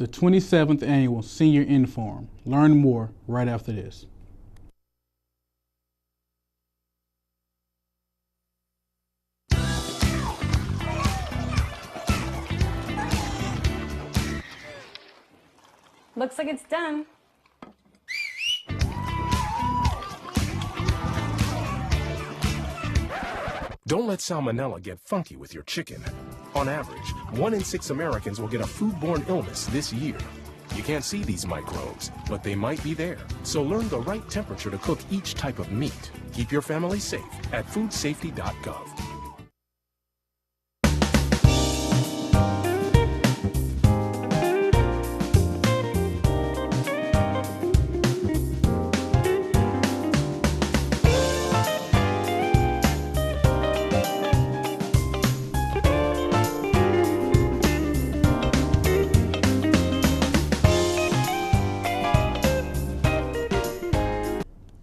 the 27th Annual Senior Inform. Learn more right after this. Looks like it's done. Don't let salmonella get funky with your chicken. On average, 1 in 6 Americans will get a foodborne illness this year. You can't see these microbes, but they might be there. So learn the right temperature to cook each type of meat. Keep your family safe at foodsafety.gov.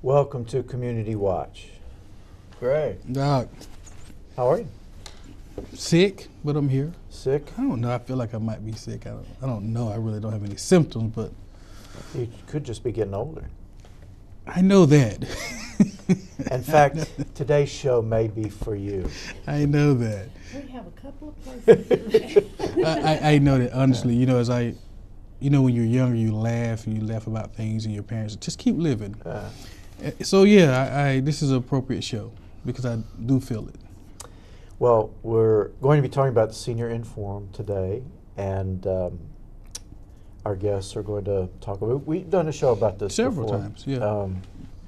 Welcome to Community Watch. Great. Doc, How are you? sick, but I'm here. Sick? I don't know. I feel like I might be sick. I don't know. I really don't have any symptoms, but You could just be getting older. I know that. In fact, today's show may be for you. I know that. We have a couple of places. I know that honestly. You know, when you're younger, you laugh and you laugh about things, and your parents just keep living. So yeah, this is an appropriate show because I do feel it. Well, we're going to be talking about the Senior Inform today, and our guests are going to talk about. We've done a show about this Several before. times, yeah.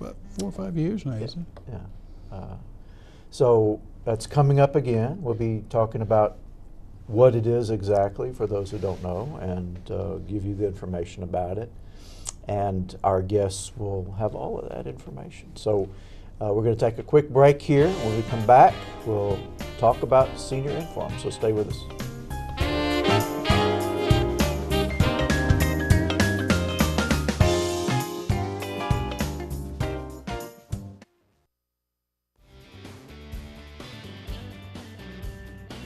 About 4 or 5 years now, isn't it? Yeah. So that's coming up again. We'll be talking about what it is exactly for those who don't know, and give you the information about it. And our guests will have all of that information. So we're going to take a quick break here. When we come back, we'll talk about Senior Inform. So stay with us.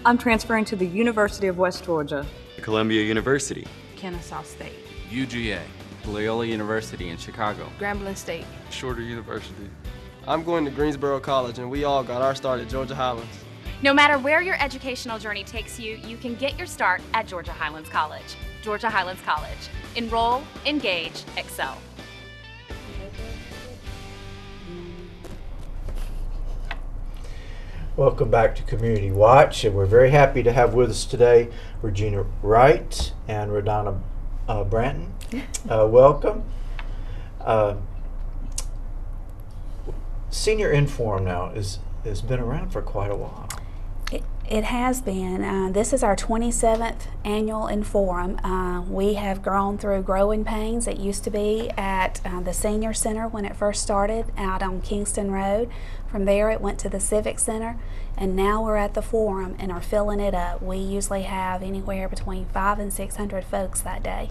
I'm transferring to the University of West Georgia. Columbia University, Kennesaw State, UGA, Loyola University in Chicago, Grambling State. Shorter University. I'm going to Greensboro College, and we all got our start at Georgia Highlands. No matter where your educational journey takes you, you can get your start at Georgia Highlands College. Georgia Highlands College. Enroll, engage, excel. Welcome back to Community Watch, and we're very happy to have with us today Regina Wright and Radonna Branton. Welcome. Senior Inform now has been around for quite a while. It has been. This is our 27th annual Inform. We have grown through growing pains. It used to be at the Senior Center when it first started out on Kingston Road. From there it went to the Civic Center, and now we're at the Forum and are filling it up. We usually have anywhere between 500 and 600 folks that day.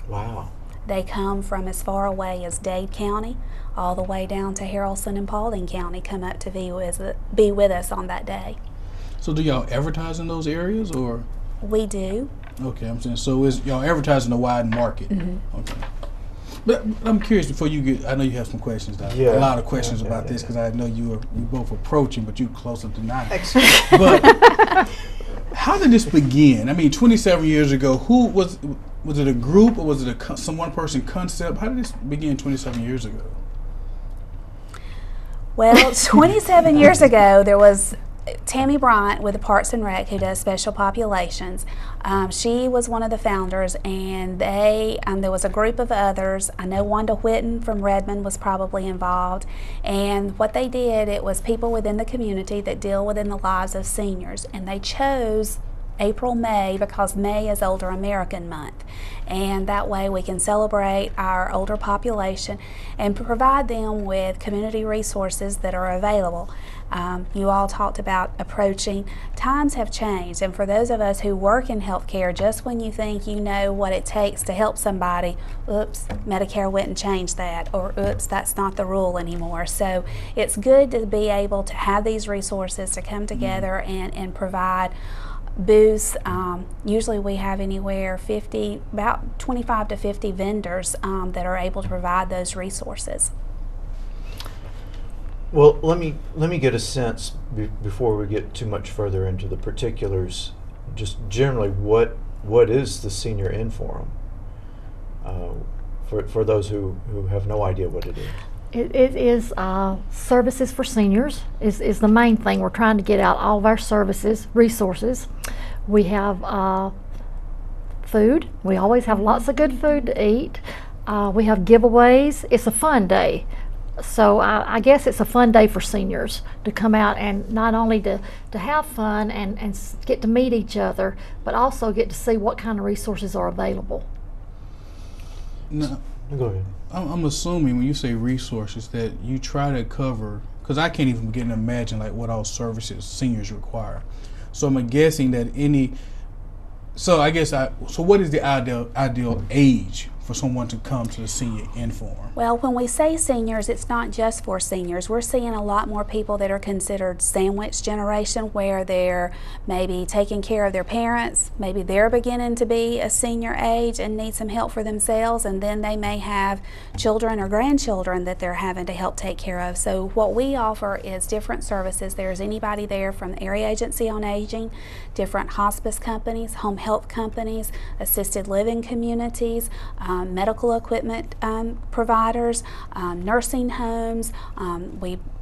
Wow. They come from as far away as Dade County, all the way down to Haralson and Paulding County, come up to be with us on that day. So do y'all advertise in those areas, or? We do. Okay, I'm saying, so is y'all advertising a wide market? Mm-hmm. Okay. But I'm curious, before you get, I know you have some questions, Doc. Yeah. A lot of questions about this, because I know you both approaching, but you closer than I. Excellent. But how did this begin? I mean, 27 years ago, who was it a group, or was it some one person concept? How did this begin 27 years ago? Well, 27 years ago, there was Tammy Bryant with the Parks and Rec, who does special populations. She was one of the founders, and there was a group of others. I know Wanda Whitten from Redmond was probably involved, and what they did, it was people within the community that deal within the lives of seniors, and they chose April, May, because May is Older American Month, and that way we can celebrate our older population and provide them with community resources that are available. You all talked about approaching. Times have changed, and for those of us who work in healthcare, just when you think you know what it takes to help somebody, oops, Medicare went and changed that, or oops, that's not the rule anymore. So it's good to be able to have these resources to come together and provide booths. Usually we have anywhere about 25 to 50 vendors that are able to provide those resources. Well, let me get a sense before we get too much further into the particulars. Just generally, what is the Senior Inforum? For those who have no idea what it is. It is services for seniors is the main thing. We're trying to get out all of our services, resources. We have food. We always have lots of good food to eat. We have giveaways. It's a fun day. So I guess it's a fun day for seniors to come out and not only to have fun and get to meet each other, but also get to see what kind of resources are available. No. Go ahead. I'm assuming when you say resources that you try to cover, because I can't even begin to imagine like what all services seniors require. So I'm guessing that so what is the ideal age for someone to come to the Senior Inforum? Well, when we say seniors, it's not just for seniors. We're seeing a lot more people that are considered sandwich generation, where they're maybe taking care of their parents, maybe they're beginning to be a senior age and need some help for themselves, and then they may have children or grandchildren that they're having to help take care of. So what we offer is different services. There's anybody there from the Area Agency on Aging, different hospice companies, home health companies, assisted living communities, medical equipment providers, nursing homes,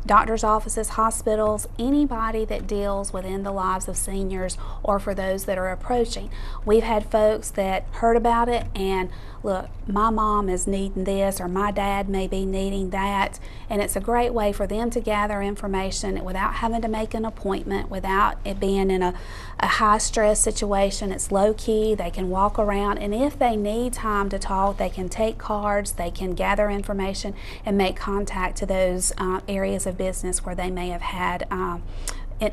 doctor's offices, hospitals, anybody that deals within the lives of seniors or for those that are approaching. We've had folks that heard about it and, look, my mom is needing this or my dad may be needing that, and it's a great way for them to gather information without having to make an appointment, without it being in a high stress situation. It's low key, they can walk around, and if they need time to talk, they can take cards, they can gather information and make contact to those areas of business where they may have had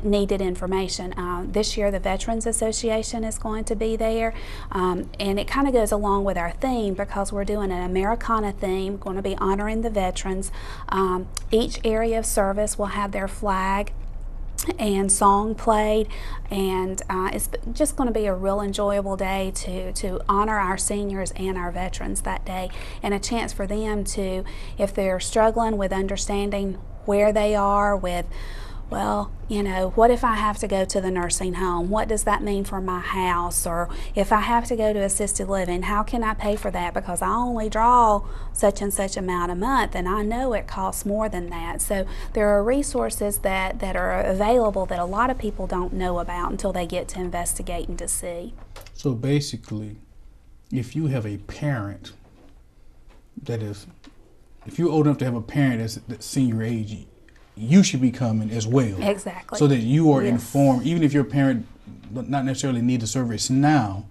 needed information. This year the Veterans Association is going to be there, and it kind of goes along with our theme because we're doing an Americana theme, going to be honoring the veterans. Each area of service will have their flag and song played, and it's just going to be a real enjoyable day to honor our seniors and our veterans that day, and a chance for them to, if they're struggling with understanding where they are with, well, you know, what if I have to go to the nursing home? What does that mean for my house? Or if I have to go to assisted living, how can I pay for that? Because I only draw such and such amount a month, and I know it costs more than that. So there are resources that are available that a lot of people don't know about until they get to investigate and to see. So basically, if you have a parent if you're old enough to have a parent that's senior age, you should be coming as well. Exactly. So that you are informed, even if your parent not necessarily need the service now,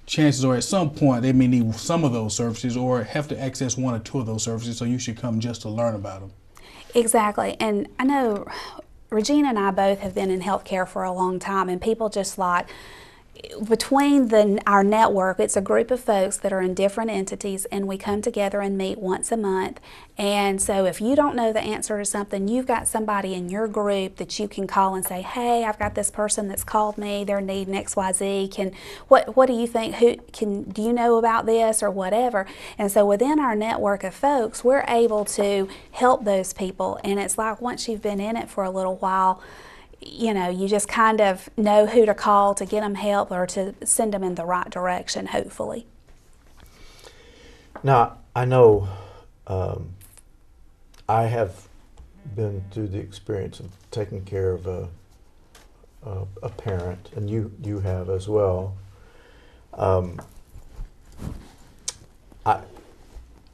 chances are at some point they may need some of those services or have to access one or two of those services, so you should come just to learn about them. Exactly. And I know Regina and I both have been in healthcare for a long time, and people just like, between our network, it's a group of folks that are in different entities, and we come together and meet once a month. And so if you don't know the answer to something, you've got somebody in your group that you can call and say, hey, I've got this person that's called me, they're needing XYZ, what do you think, do you know about this or whatever? And so within our network of folks, we're able to help those people, and it's like once you've been in it for a little while, you know, you just kind of know who to call to get them help or to send them in the right direction, hopefully. Now, I know I have been through the experience of taking care of a parent, and you have as well.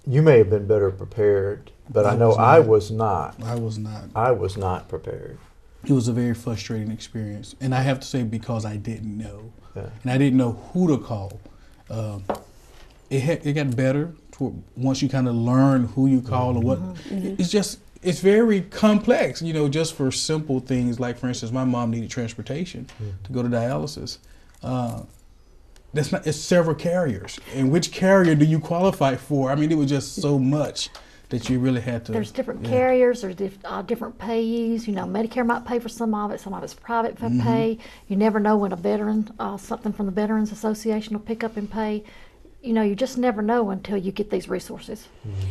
You may have been better prepared, but I know I was not. I was not. I was not prepared. It was a very frustrating experience, and I have to say because I didn't know, Yeah. and I didn't know who to call. It got better once you kind of learn who you call and what. It's very complex, you know, just for simple things like, for instance, my mom needed transportation to go to dialysis. It's several carriers, and which carrier do you qualify for? I mean, it was just so much that you really had to. There's different carriers, there's different payees. You know, Medicare might pay for some of it's private pay. You never know when a veteran, something from the Veterans Association will pick up and pay. You know, you just never know until you get these resources.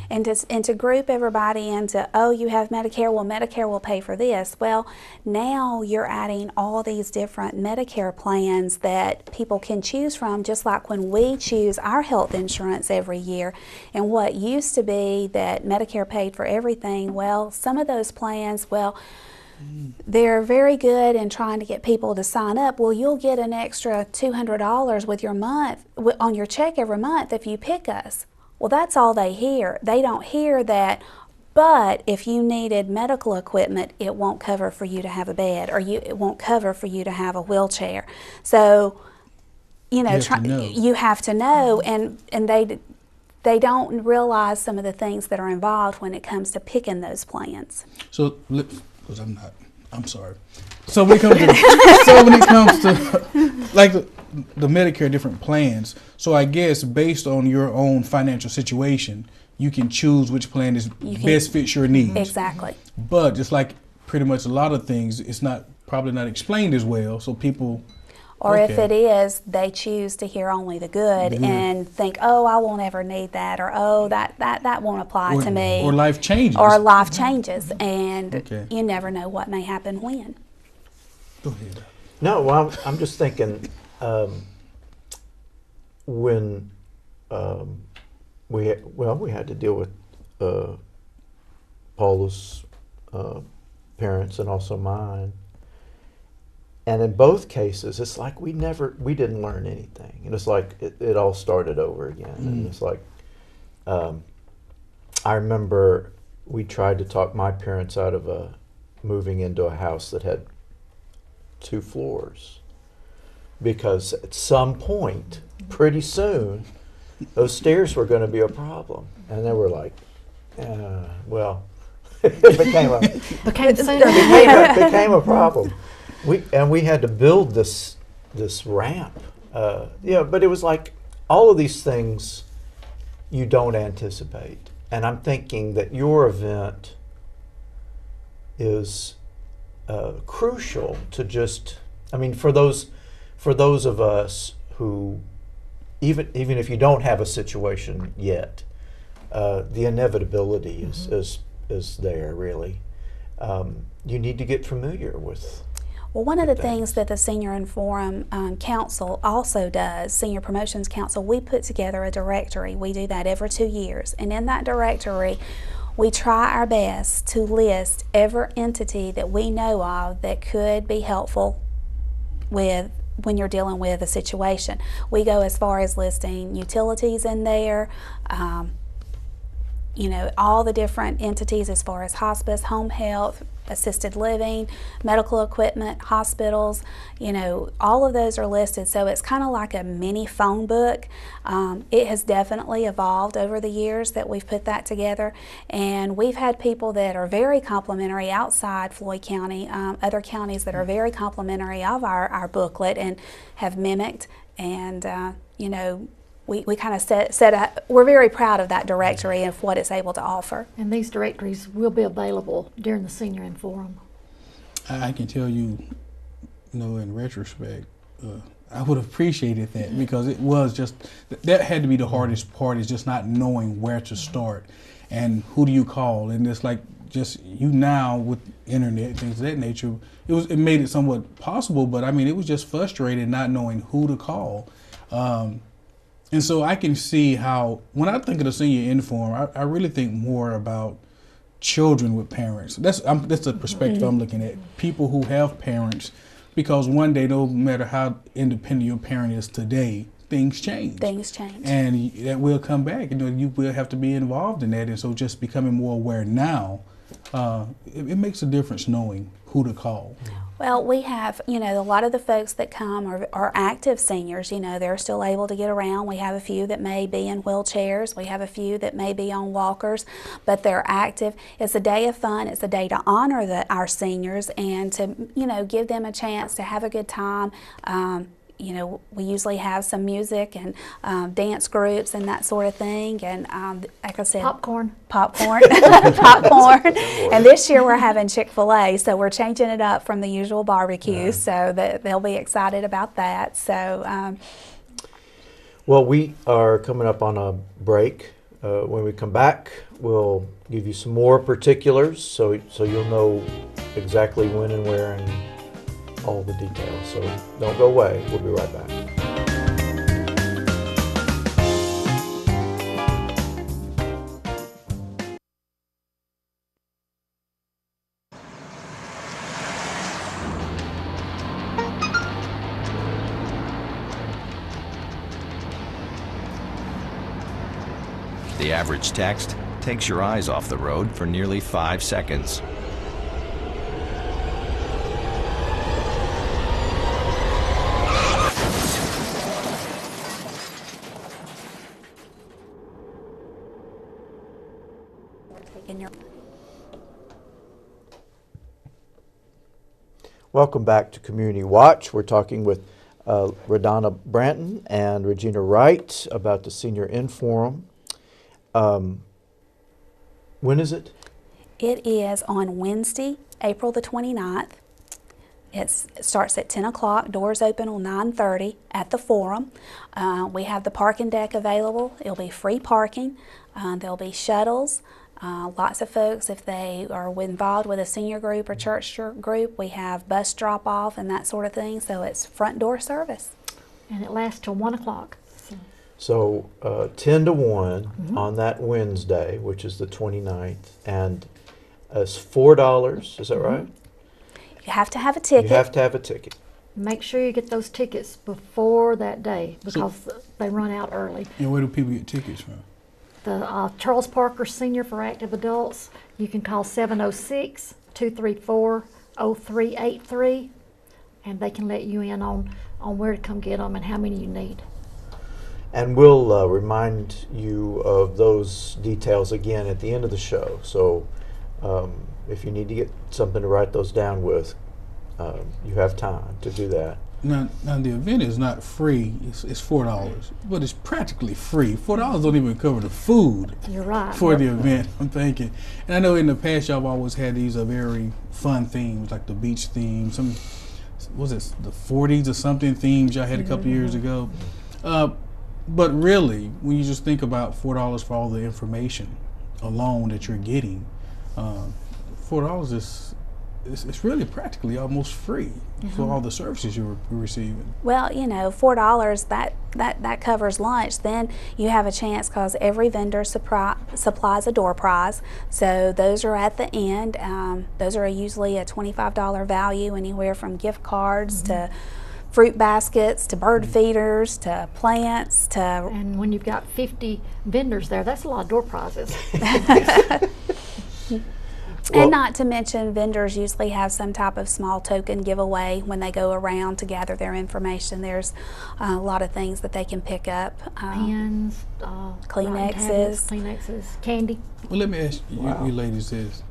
And to group everybody into, oh, you have Medicare, well, Medicare will pay for this. Well, now you're adding all these different Medicare plans that people can choose from, just like when we choose our health insurance every year. And what used to be that Medicare paid for everything, well, some of those plans, well, they're very good in trying to get people to sign up. Well, you'll get an extra $200 with your month on your check every month if you pick us. Well, that's all they hear. They don't hear that, but if you needed medical equipment, it won't cover for you to have a bed, or it won't cover for you to have a wheelchair. So, you know, you have to know, and they don't realize some of the things that are involved when it comes to picking those plans. So, because I'm sorry. So when it comes to, like the Medicare different plans, so I guess based on your own financial situation, you can choose which plan best fits your needs. Exactly. But just like pretty much a lot of things, it's probably not explained as well, so people. Or if it is, they choose to hear only the good and think, oh, I won't ever need that, or oh, that won't apply to me. Or life changes. Or life changes, and you never know what may happen when. Go ahead. No, well, I'm just thinking when we had to deal with Paula's parents and also mine. And in both cases, it's like we didn't learn anything. And it's like it all started over again. And it's like, I remember we tried to talk my parents out of moving into a house that had 2 floors. Because at some point, pretty soon, those stairs were going to be a problem. And they were like, well, it became a problem. We had to build this ramp. But it was like all of these things you don't anticipate. And I'm thinking that your event is crucial to just, I mean, for those of us who, even if you don't have a situation yet, the inevitability is there, really. You need to get familiar with. Well, one of the things that the Senior and Forum Council also does, Senior Promotions Council, we put together a directory. We do that every 2 years. And in that directory, we try our best to list every entity that we know of that could be helpful with when you're dealing with a situation. We go as far as listing utilities in there, you know, all the different entities as far as hospice, home health, assisted living, medical equipment, hospitals, you know, all of those are listed. So it's kind of like a mini phone book. It has definitely evolved over the years that we've put that together. And we've had people that are very complimentary outside Floyd County, other counties that are very complimentary of our booklet and have mimicked. And, you know, we kind of set up, we're very proud of that directory and what it's able to offer. And these directories will be available during the Senior and Forum. I can tell you, you know, in retrospect, I would have appreciated that because it was just, that had to be the hardest part, is just not knowing where to start and who do you call. And it's like, just you now with internet, things of that nature, it made it somewhat possible, but I mean, it was just frustrating not knowing who to call. And so I can see how, when I think of the Senior Inform, I really think more about children with parents. That's the perspective I'm looking at. People who have parents, because one day, no matter how independent your parent is today, things change. Things change. And that will come back. You know, you will have to be involved in that. And so just becoming more aware now, it makes a difference knowing who to call. Well, we have, you know, a lot of the folks that come are active seniors. You know, they're still able to get around. We have a few that may be in wheelchairs. We have a few that may be on walkers, but they're active. It's a day of fun. It's a day to honor our seniors and to, you know, give them a chance to have a good time. you know, we usually have some music and dance groups and that sort of thing. And like I said, popcorn, popcorn. And this year we're having Chick-fil-A, so we're changing it up from the usual barbecue. So that they'll be excited about that. So. Well, we are coming up on a break. When we come back, we'll give you some more particulars, so you'll know exactly when and where and all the details. So don't go away. We'll be right back. The average text takes your eyes off the road for nearly 5 seconds. Welcome back to Community Watch. We're talking with Radonna Branton and Regina Wright about the Senior Inforum. When is it? It is on Wednesday, April the 29th. It starts at 10 o'clock. Doors open on 9:30 at the Forum. We have the parking deck available. It'll be free parking. There'll be shuttles. Lots of folks, if they are involved with a senior group or church group, we have bus drop-off and that sort of thing. So it's front door service. And it lasts till 1 o'clock. So 10 to 1 on that Wednesday, which is the 29th, and it's $4, is that right? You have to have a ticket. You have to have a ticket. Make sure you get those tickets before that day because they run out early. And where do people get tickets from? The Charles Parker Senior for Active Adults, you can call 706-234-0383, and they can let you in on where to come get them and how many you need. And we'll remind you of those details again at the end of the show. So if you need to get something to write those down with, you have time to do that. Now the event is not free. It's $4, but it's practically free. $4 don't even cover the food. You're right. For the event, I'm thinking. And I know in the past y'all have always had these very fun themes, like the beach theme. Some, was it the 40s or something themes y'all had a couple years ago? But really, when you just think about $4 for all the information alone that you're getting, $4 is it's really practically almost free for all the services you're receiving. Well, you know, $4 that covers lunch. Then you have a chance because every vendor supplies a door prize. So those are at the end. Those are usually a $25 value, anywhere from gift cards to fruit baskets to bird feeders to plants to. And when you've got 50 vendors there, that's a lot of door prizes. And not to mention, vendors usually have some type of small token giveaway when they go around to gather their information. There's a lot of things that they can pick up. Pens, Kleenexes, candy. Well, let me ask you ladies this.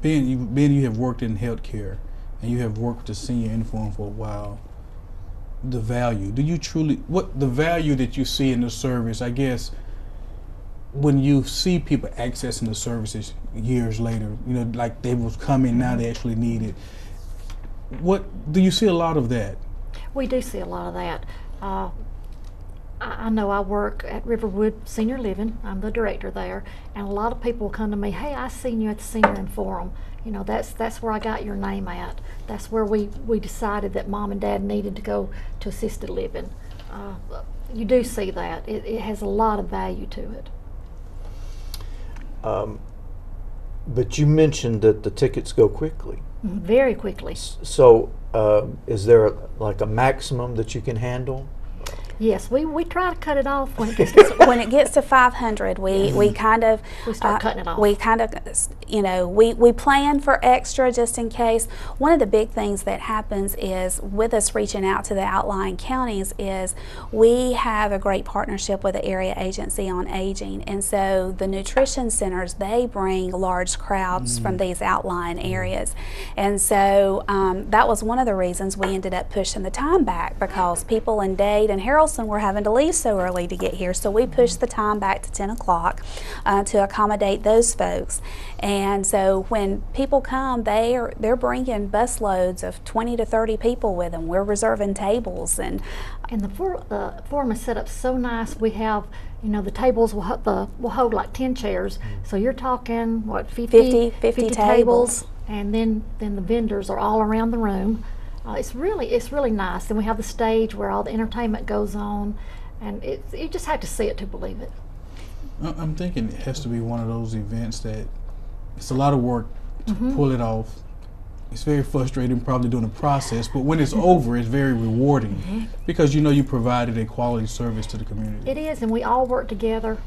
Ben, you have worked in healthcare, and you have worked with the Senior Inforum for a while. The value, do you truly, what the value that you see in the service, I guess, when you see people accessing the services years later, you know, like they was coming, now they actually need it. What, do you see a lot of that? We do see a lot of that. I know I work at Riverwood Senior Living. I'm the director there, and a lot of people come to me, hey, I seen you at the Senior Inforum. You know, that's where I got your name at. That's where we decided that Mom and Dad needed to go to assisted living. You do see that. It has a lot of value to it. But you mentioned that the tickets go quickly. Very quickly. So is there like a maximum that you can handle? Yes, we try to cut it off when it gets to when it gets to 500, we kind of start cutting it off. We kind of, you know, we plan for extra just in case. One of the big things that happens is with us reaching out to the outlying counties is we have a great partnership with the Area Agency on Aging, and so the nutrition centers, they bring large crowds from these outlying areas, and so that was one of the reasons we ended up pushing the time back, because people in Dade and Harrelson were having to leave so early to get here, so we pushed the time back to 10 o'clock to accommodate those folks. And so when people come, they're bringing bus loads of 20 to 30 people with them. We're reserving tables, and the forum is set up so nice. We have, you know, the tables will hold like 10 chairs, so you're talking what, 50 tables, and then the vendors are all around the room. It's really nice, and we have the stage where all the entertainment goes on, and you just have to see it to believe it. I'm thinking it has to be one of those events that it's a lot of work to pull it off. It's very frustrating probably during the process, but when it's over, it's very rewarding because you know you provided a quality service to the community. It is, and we all work together.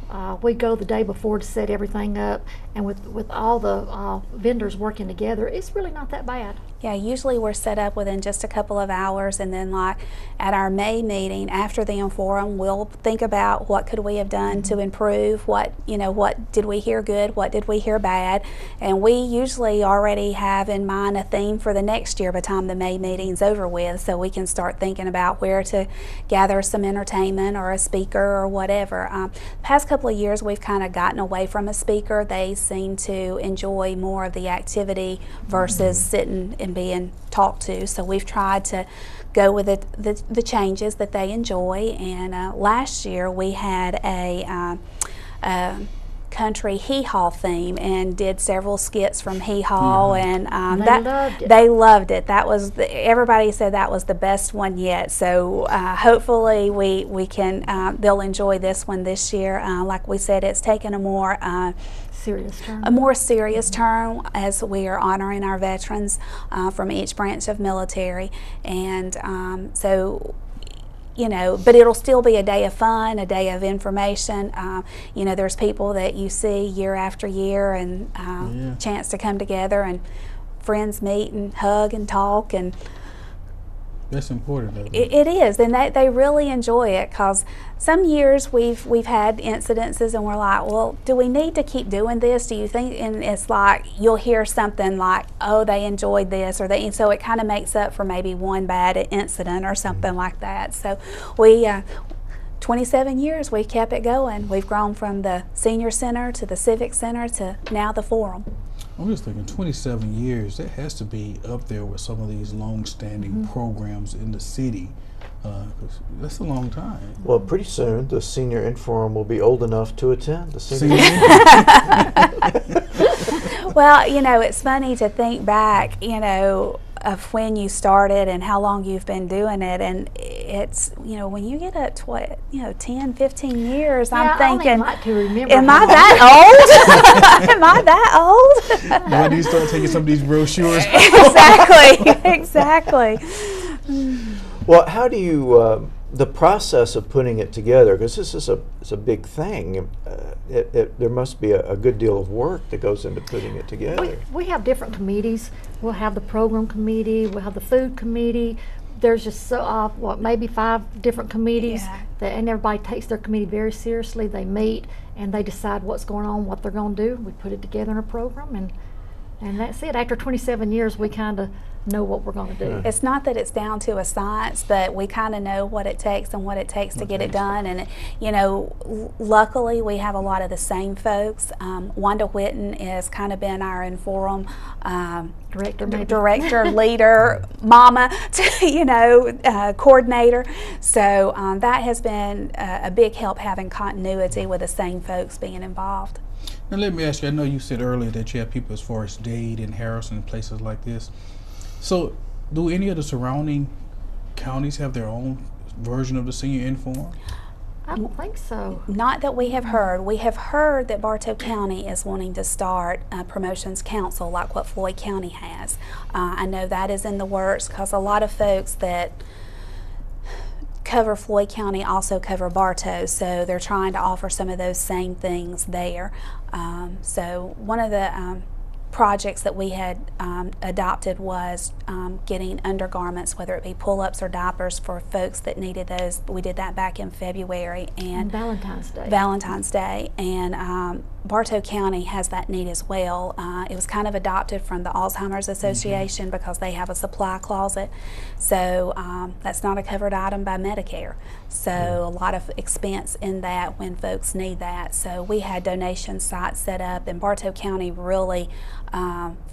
We go the day before to set everything up, and with all the vendors working together, it's really not that bad. Yeah, usually we're set up within just a couple of hours, and then like at our May meeting after the Inforum, we'll think about what could we have done to improve, what did we hear good, what did we hear bad, and we usually already have in mind a theme for the next year by the time the May meeting's over with, so we can start thinking about where to gather some entertainment or a speaker or whatever. The past couple of years we've kind of gotten away from a speaker. They seem to enjoy more of the activity versus sitting and being talked to, so we've tried to go with the changes that they enjoy. And last year we had a country hee-haw theme and did several skits from hee-haw, and they loved it. That was everybody said that was the best one yet, so hopefully we can they'll enjoy this one this year. Like we said, it's taken a more serious turn as we are honoring our veterans from each branch of military, and so you know, but it'll still be a day of fun, a day of information. You know, there's people that you see year after year, and chance to come together and friends meet and hug and talk, and that's important, though. It is, and they really enjoy it, because some years we've had incidences and we're like, well, do we need to keep doing this? Do you think? And it's like you'll hear something like, oh, they enjoyed this, or so it kind of makes up for maybe one bad incident or something like that. So we 27 years we've kept it going. We've grown from the senior center to the civic center to now the forum. I'm just thinking 27 years, that has to be up there with some of these long-standing programs in the city. 'Cause that's a long time. Well, pretty soon the Senior Inforum will be old enough to attend the Senior Well, you know, it's funny to think back, you know, of when you started and how long you've been doing it, and it's, you know, when you get up to 10, 15 years, I'm thinking, I like to remember, am I that old? Am I that old? When do you start taking some of these brochures? Exactly. Well, how do you, the process of putting it together, because this is a big thing, there must be a good deal of work that goes into putting it together. We have different committees. We'll have the program committee, we'll have the food committee. There's just maybe 5 different committees, and everybody takes their committee very seriously. They meet and they decide what's going on, what they're going to do. We put it together in a program, and that's it. After 27 years, we kind of know what we're going to do. It's not that it's down to a science, but we kind of know what it takes and what it takes to get it done. And you know, luckily we have a lot of the same folks. Wanda Whitten has kind of been our Inforum director, leader, mama, coordinator. So that has been a big help, having continuity with the same folks being involved. Now let me ask you, I know you said earlier that you have people as far as Dade and Harrison and places like this. So do any of the surrounding counties have their own version of the Senior Inforum? I don't think so. Not that we have heard. We have heard that Bartow County is wanting to start a promotions council like what Floyd County has. I know that is in the works, because a lot of folks that cover Floyd County, also cover Bartow, so they're trying to offer some of those same things there. So one of the projects that we had adopted was getting undergarments, whether it be pull-ups or diapers for folks that needed those. We did that back in February and Valentine's Day. Valentine's Day, and Bartow County has that need as well. It was kind of adopted from the Alzheimer's Association because they have a supply closet. So that's not a covered item by Medicare. So a lot of expense in that when folks need that. So we had donation sites set up, and Bartow County really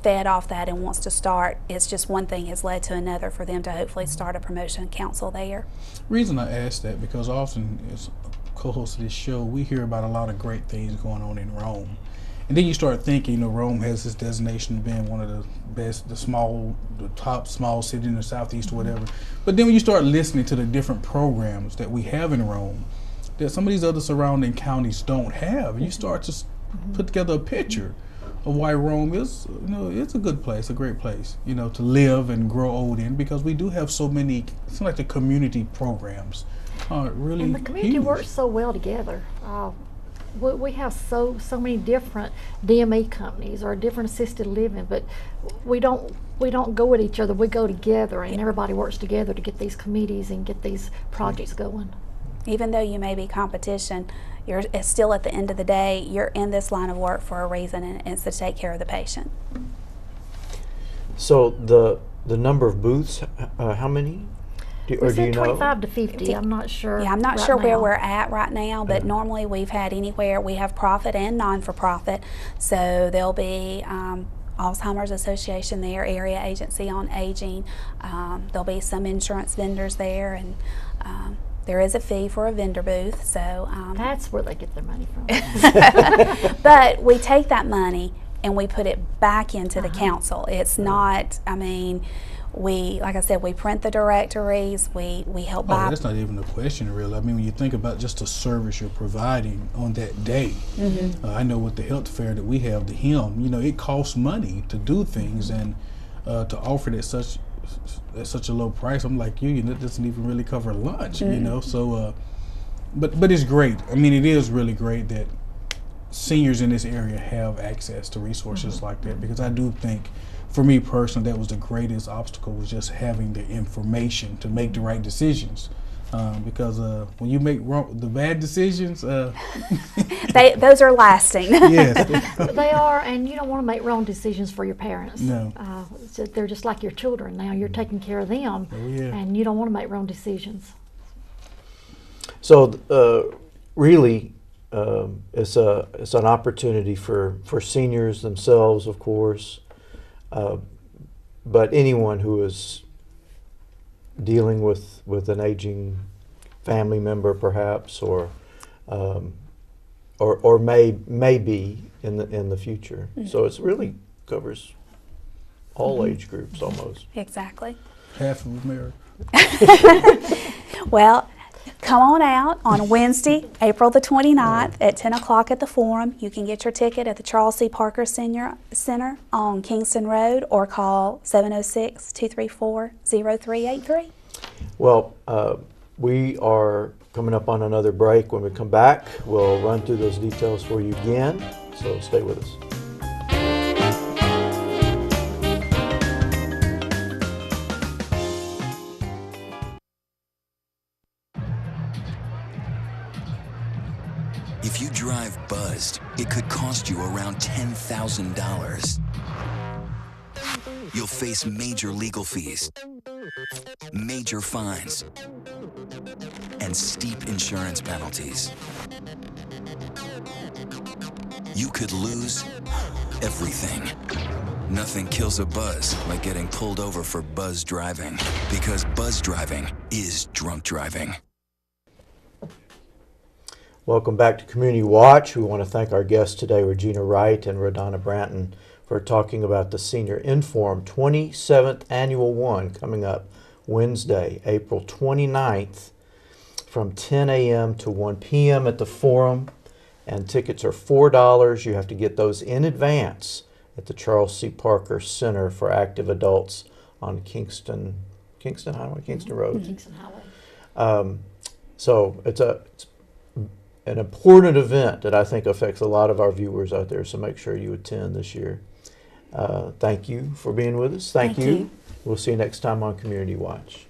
fed off that and wants to start. It's just one thing has led to another for them to hopefully start a promotion council there. Reason I ask that because often as co-host of this show, we hear about a lot of great things going on in Rome. And then you start thinking, you know, Rome has this designation of being one of the best, the top small city in the southeast or whatever. But then when you start listening to the different programs that we have in Rome, that some of these other surrounding counties don't have, you start to put together a picture of why Rome is, you know, it's a good place, a great place, you know, to live and grow old in, because we do have so many, it's like the community programs are really And the community huge. works so well together. We have so many different DME companies or different assisted living, but we don't go at each other. We go together, and everybody works together to get these committees and get these projects going. Even though you may be competition, it's still at the end of the day, you're in this line of work for a reason, and it's to take care of the patient. So the number of booths, how many? We Do you said know? 25 to 50. I'm not sure. Yeah, I'm not right sure where now. we're at right now, but normally we've had anywhere, we have profit and non-for-profit, so there'll be Alzheimer's Association there, Area Agency on Aging, there'll be some insurance vendors there, and there is a fee for a vendor booth, so. That's where they get their money from. But we take that money and we put it back into the council. It's not, I mean, like I said, we print the directories, we help buy. Oh, that's not even a question, really. I mean, when you think about just the service you're providing on that day, I know with the health fair that we have, the HIM, you know, it costs money to do things, and to offer it at such a low price, I'm like you know, it doesn't even really cover lunch, you know. So, but it's great. I mean, it is really great that seniors in this area have access to resources like that, because I do think, for me personally, that was the greatest obstacle, was just having the information to make the right decisions. Because when you make the bad decisions, those are lasting. Yes, They are, and you don't want to make wrong decisions for your parents. No. So they're just like your children now. You're taking care of them, and you don't want to make wrong decisions. So really, it's an opportunity for seniors themselves, of course, but anyone who is dealing with an aging family member, perhaps, or may be in the future. So it's really covers all age groups almost. Exactly. half of America. Well, come on out on Wednesday, April the 29th at 10 o'clock at the Forum. You can get your ticket at the Charles C. Parker Senior Center on Kingston Road, or call 706-234-0383. Well, we are coming up on another break. When we come back, we'll run through those details for you again, so stay with us. If you drive buzzed, it could cost you around $10,000. You'll face major legal fees, major fines, and steep insurance penalties. You could lose everything. Nothing kills a buzz like getting pulled over for buzz driving, because buzz driving is drunk driving. Welcome back to Community Watch. We want to thank our guests today, Regina Wright and Rodonna Branton, for talking about the Senior Inform 27th Annual One coming up Wednesday, April 29th from 10 a.m. to 1 p.m. at the Forum. And tickets are $4. You have to get those in advance at the Charles C. Parker Center for Active Adults on Kingston Road. Kingston Highway. So it's an important event that I think affects a lot of our viewers out there. So make sure you attend this year. Thank you for being with us. Thank you. We'll see you next time on Community Watch.